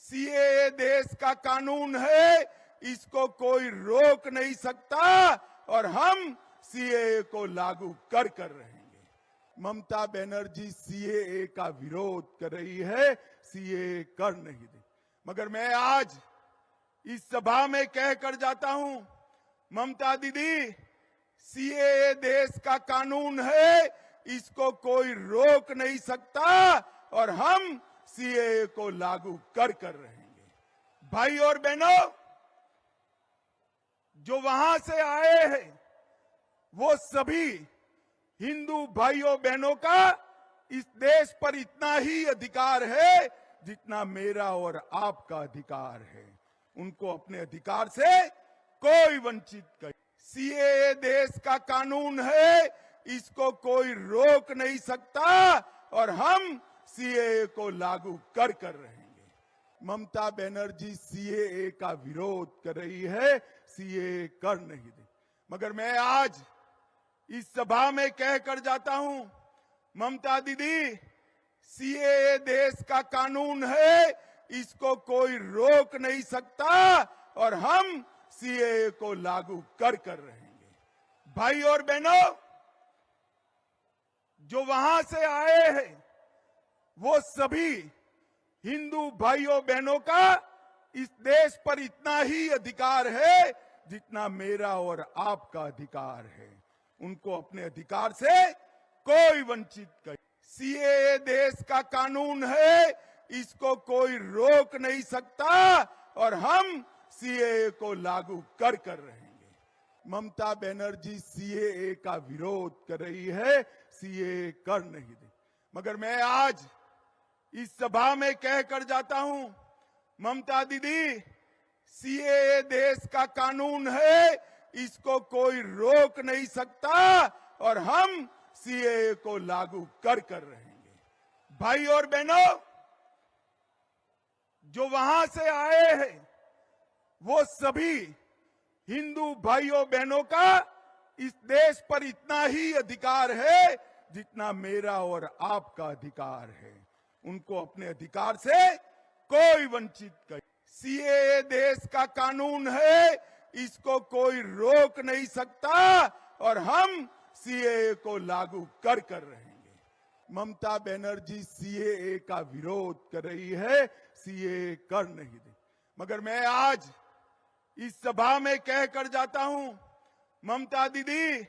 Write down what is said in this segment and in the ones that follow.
CAA देश का कानून है, इसको कोई रोक नहीं सकता और हम सीएए को लागू कर रहेंगे। ममता बनर्जी सीएए का विरोध कर रही है, सीएए कर नहीं दे। मगर मैं आज इस सभा में कह कर जाता हूं, ममता दीदी, सीएए देश का कानून है, इसको कोई रोक नहीं सकता और हम सीएए को लागू कर रहेंगे। भाई और बहनों, जो वहां से आए हैं वो सभी हिंदू भाइयों बहनों का इस देश पर इतना ही अधिकार है जितना मेरा और आपका अधिकार है। उनको अपने अधिकार से कोई वंचित कर। सीएए देश का कानून है, इसको कोई रोक नहीं सकता और हम सीएए को लागू कर रहेंगे। ममता बनर्जी सीएए का विरोध कर रही है, सीएए कर नहीं दे। मगर मैं आज इस सभा में कह कर जाता हूं, ममता दीदी, सीएए देश का कानून है, इसको कोई रोक नहीं सकता और हम सीएए को लागू कर रहेंगे। भाई और बहनों, जो वहां से आए हैं वो सभी हिंदू भाइयों बहनों का इस देश पर इतना ही अधिकार है जितना मेरा और आपका अधिकार है। उनको अपने अधिकार से कोई वंचित कर। सीएए देश का कानून है, इसको कोई रोक नहीं सकता और हम सीएए को लागू कर रहेंगे। ममता बनर्जी सीएए का विरोध कर रही है, सीएए कर नहीं दे। मगर मैं आज इस सभा में कह कर जाता हूं, ममता दीदी, सीएए देश का कानून है, इसको कोई रोक नहीं सकता और हम सीएए को लागू कर रहेंगे। भाई और बहनों, जो वहां से आए हैं वो सभी हिंदू भाइयों बहनों का इस देश पर इतना ही अधिकार है जितना मेरा और आपका अधिकार है। उनको अपने अधिकार से कोई वंचित कर। सीएए देश का कानून है, इसको कोई रोक नहीं सकता और हम सीएए को लागू कर रहेंगे। ममता बनर्जी सीएए का विरोध कर रही है, सीएए कर नहीं दे। मगर मैं आज इस सभा में कह कर जाता हूं, ममता दीदी,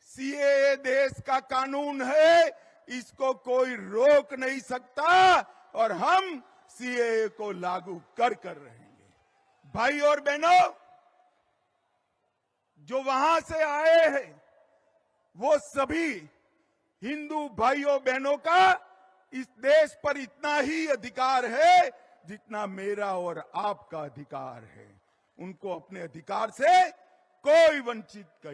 सीएए देश का कानून है, इसको कोई रोक नहीं सकता और हम सीएए को लागू कर रहेंगे। भाई और बहनों, जो वहां से आए हैं वो सभी हिंदू भाइयों बहनों का इस देश पर इतना ही अधिकार है जितना मेरा और आपका अधिकार है। उनको अपने अधिकार से कोई वंचित कर।